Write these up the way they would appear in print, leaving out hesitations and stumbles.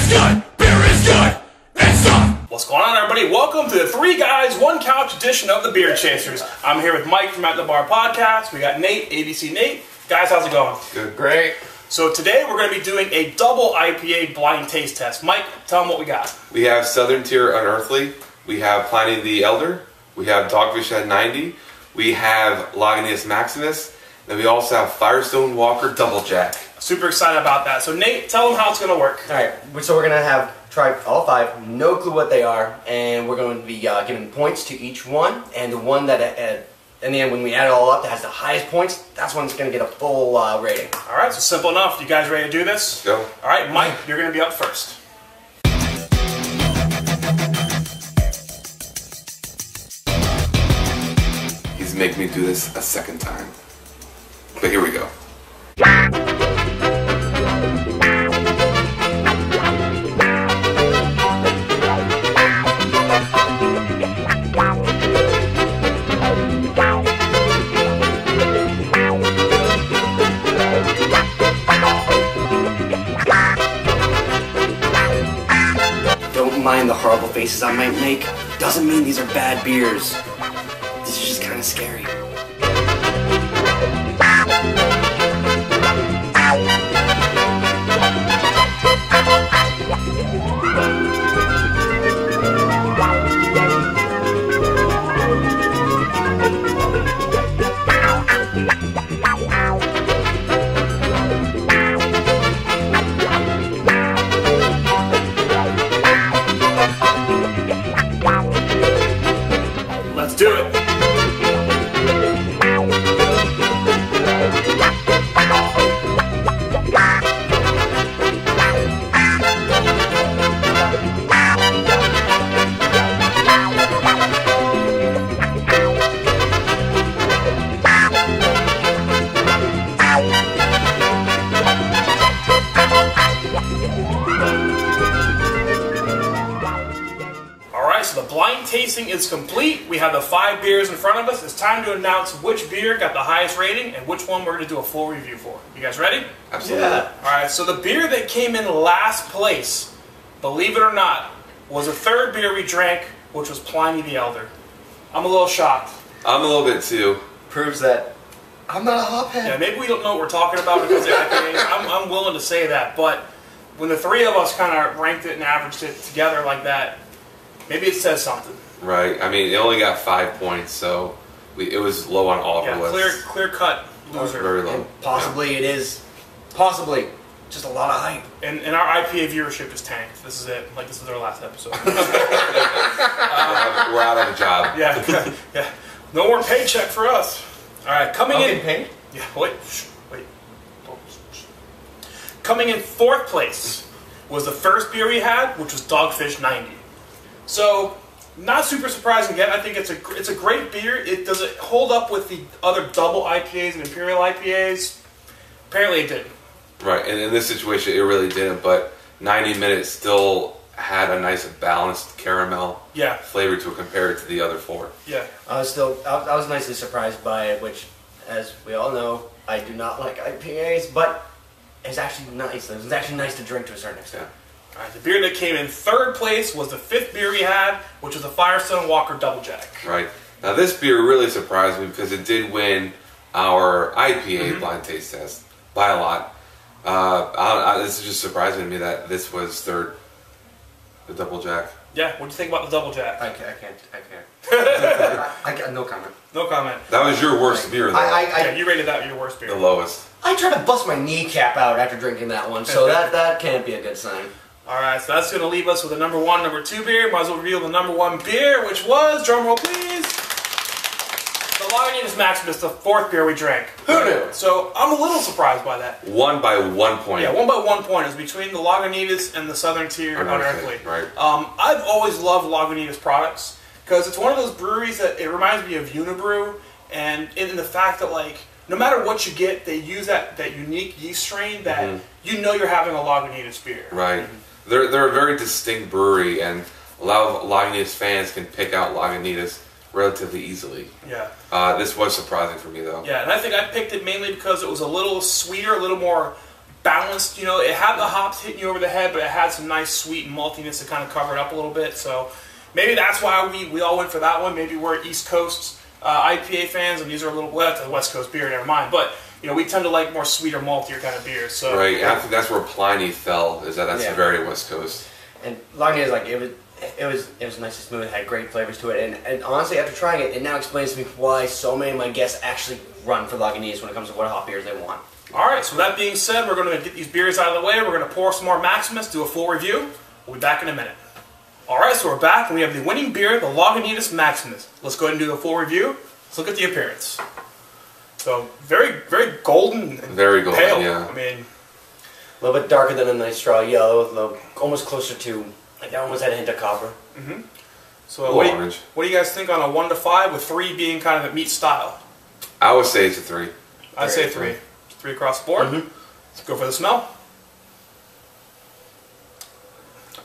is good! Beer is good! It's tough! What's going on, everybody? Welcome to the Three Guys, One Couch edition of the Beer Chasers. I'm here with Mike from At the Bar Podcast. We got Nate, ABC Nate. Guys, how's it going? Good. Great. So today we're going to be doing a double IPA blind taste test. Mike, tell them what we got. We have Southern Tier Unearthly. We have Pliny the Elder. We have Dogfish Head 90. We have Lagunitas Maximus. Then we also have Firestone Walker Double Jack. Super excited about that. So Nate, tell them how it's going to work. Alright, so we're going to try all five, no clue what they are, and we're going to be giving points to each one, and the one that, in the end, when we add it all up, that has the highest points, that's when it's going to get a full rating. Alright, so simple enough. You guys ready to do this? Go. Alright, Mike, you're going to be up first. He's making me do this a second time. But here we go. Don't mind the horrible faces I might make. Doesn't mean these are bad beers. This is just kind of scary. Let's do it. So the blind tasting is complete. We have the 5 beers in front of us. It's time to announce which beer got the highest rating and which one we're going to do a full review for. You guys ready? Absolutely. Yeah. Alright, so the beer that came in last place, believe it or not, was the third beer we drank, which was Pliny the Elder. I'm a little shocked. I'm a little bit too. Proves that I'm not a hophead. Yeah, maybe we don't know what we're talking about because of IPAs. I'm willing to say that, but when the three of us kind of ranked it and averaged it together like that, maybe it says something. Right. I mean, it only got 5 points, so it was low on all of our lists. Clear cut loser. Very low. And possibly it is, possibly, just a lot of hype. And our IPA viewership is tanked. This is it. Like, this is our last episode. We're out of a job. Yeah. No more paycheck for us. All right, coming in. Paid? Yeah, wait. Coming in 4th place was the first beer we had, which was Dogfish 90. So, not super surprising yet. I think it's a great beer. Does it hold up with the other double IPAs and Imperial IPAs? Apparently it didn't. Right, and in this situation, it really didn't, but 90 Minutes still had a nice balanced caramel flavor to it compared to the other 4. Yeah. I was nicely surprised by it, which, as we all know, I do not like IPAs, but it's actually nice. It was actually nice to drink to a certain extent. All right, the beer that came in 3rd place was the 5th beer we had, which was the Firestone Walker Double Jack. Right. Now, this beer really surprised me because it did win our IPA blind taste test by a lot. This is just surprising to me that this was 3rd, the Double Jack. Yeah, what do you think about the Double Jack? I can't. I got no comment. No comment. That was your worst beer, though. Yeah, you rated that your worst beer. The lowest. I tried to bust my kneecap out after drinking that one, so that can't be a good sign. Alright, so that's going to leave us with the number 1, number 2 beer. Might as well reveal the number 1 beer, which was, drumroll please, the Lagunitas Maximus, the 4th beer we drank. Who knew? So I'm a little surprised by that. Won by 1 point. Yeah, 1 by 1 point. It was between the Lagunitas and the Southern Tier Unearthly. Right. I've always loved Lagunitas products because it's one of those breweries that it reminds me of Unibrew, and in the fact that, like, no matter what you get, they use that unique yeast strain that you know you're having a Lagunitas beer. Right. They're a very distinct brewery, and a lot of Lagunitas fans can pick out Lagunitas relatively easily. Yeah. This was surprising for me, though. Yeah, and I think I picked it mainly because it was a little sweeter, a little more balanced. You know, it had the hops hitting you over the head, but it had some nice sweet maltiness to kind of cover it up a little bit. So maybe that's why we all went for that one. Maybe we're East Coast IPA fans, and these are a little, well, that's a West Coast beer, never mind. But you know, we tend to like more sweeter, maltier kind of beers. So right, I think that's where Pliny fell. Is that's Yeah. very West Coast. And Lagunitas, like it was nice and smooth. It had great flavors to it, and honestly, after trying it, it now explains to me why so many of my guests actually run for Lagunitas when it comes to what hop beers they want. all right. So that being said, we're going to get these beers out of the way. We're going to pour some more Maximus, do a full review. We'll be back in a minute. All right, so we're back, and we have the winning beer, the Lagunitas Maximus. Let's go ahead and do the full review. Let's look at the appearance. So very, very golden and Very golden, pale. yeah. I mean, A little bit darker than a nice straw yellow, a little, almost closer to, like that almost had a hint of copper. so A little orange. what do you guys think on a 1 to 5, with 3 being kind of a meat style? I would say it's a 3. I'd say 3. 3 across the board. Let's go for the smell.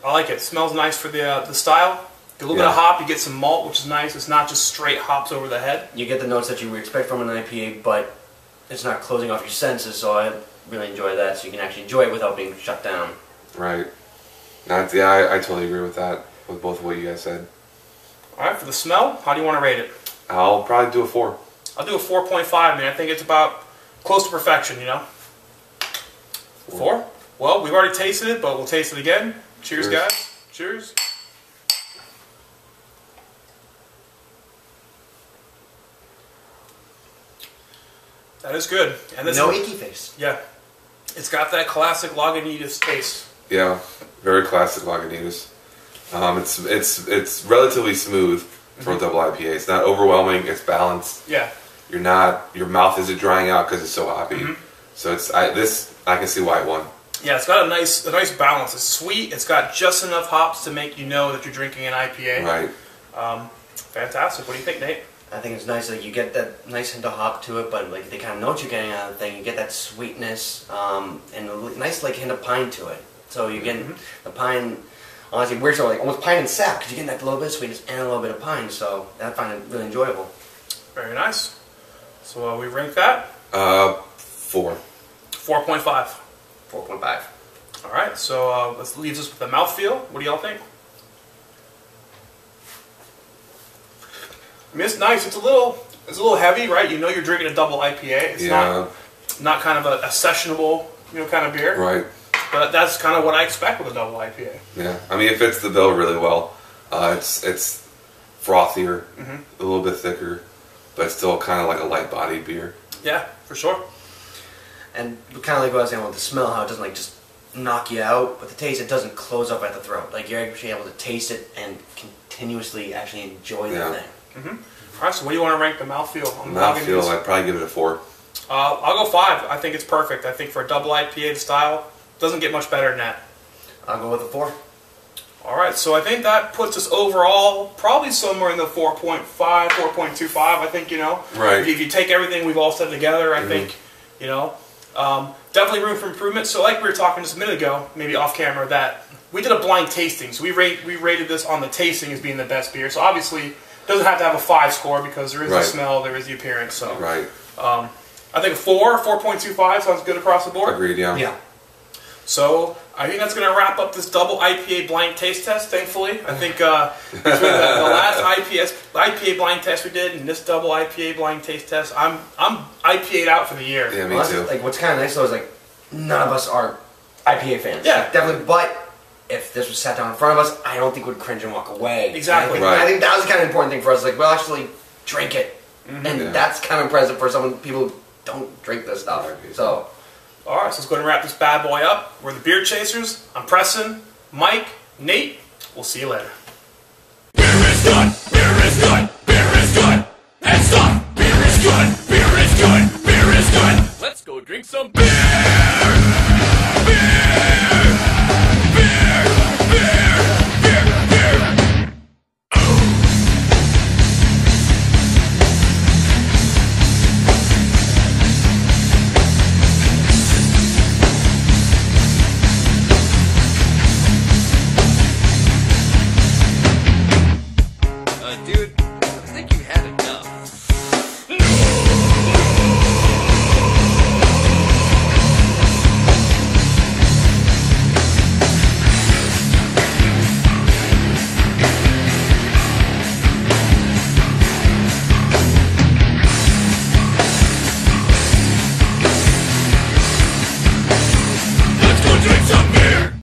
I like it. It smells nice for the style. Get a little bit of hop, you get some malt, which is nice. It's not just straight hops over the head. You get the notes that you would expect from an IPA, but it's not closing off your senses, so I really enjoy that, so you can actually enjoy it without being shut down. Right. Yeah, I totally agree with that, with both of what you guys said. All right, for the smell, how do you want to rate it? I'll probably do a 4. I'll do a 4.5, man. I think it's about close to perfection, you know? 4? Well, we've already tasted it, but we'll taste it again. Cheers, Cheers. guys. Cheers. That is good. And this No is, icky face. yeah. It's got that classic Lagunitas taste. Yeah, very classic Lagunitas. It's relatively smooth for a double IPA. It's not overwhelming. It's balanced. Yeah. Your mouth isn't drying out because it's so hoppy. So I can see why it won. Yeah, it's got a nice balance. It's sweet. It's got just enough hops to make you know that you're drinking an IPA. Right. Fantastic. What do you think, Nate? I think it's nice that you get that nice hint of hop to it, but like the kind of notes you're getting out of the thing, you get that sweetness and a nice like hint of pine to it. So you get the pine. Honestly, weird, so like almost pine and sap because you're getting that little bit of sweetness and a little bit of pine. So I find it really enjoyable. Very nice. So we rank that 4. 4.5. 4.5. All right. So this leaves us with the mouthfeel. What do y'all think? I mean, it's nice. It's a little heavy, right? You know, you're drinking a double IPA. It's not kind of a sessionable, kind of beer. Right. But that's kind of what I expect with a double IPA. Yeah. I mean, it fits the bill really well. It's frothier, a little bit thicker, but it's still kind of like a light-bodied beer. Yeah, for sure. And kind of like what I was saying with the smell, how it doesn't like just knock you out, but the taste, it doesn't close up at the throat. Like you're actually able to taste it and continuously actually enjoy the thing. All right, so what do you want to rank the mouthfeel? On the Mouthfeel, Lagunitas? I'd probably give it a 4. I'll go 5. I think it's perfect. I think for a double IPA style, doesn't get much better than that. I'll go with a 4. All right, so I think that puts us overall probably somewhere in the 4.5, 4.25. I think, Right. if you take everything we've all said together, I think, definitely room for improvement. So like we were talking just a minute ago, maybe off camera, that we did a blind tasting. So we rated this on the tasting as being the best beer. So obviously, it doesn't have to have a 5 score because there is the smell, there is the appearance. So Right. I think 4.25 sounds good across the board. Agreed, yeah. Yeah. So I think that's going to wrap up this double IPA blind taste test, thankfully. I think between the last IPA blind test we did and this double IPA blind taste test, I'm IPA'd out for the year. Yeah, me Honestly, too. like what's kind of nice though is like none of us are IPA fans. Yeah. Like, definitely. But if this was sat down in front of us, I don't think we'd cringe and walk away. Exactly. I think that was the kind of important thing for us. Like, we'll actually drink it, and that's kind of impressive for someone people who don't drink this stuff. So. All right, so let's go ahead and wrap this bad boy up. We're the Beer Chasers. I'm Preston, Mike, Nate. We'll see you later. Beer is good, beer is good, beer is good. And stop. Beer is good, beer is good, beer is good. Let's go drink some beer. Beer.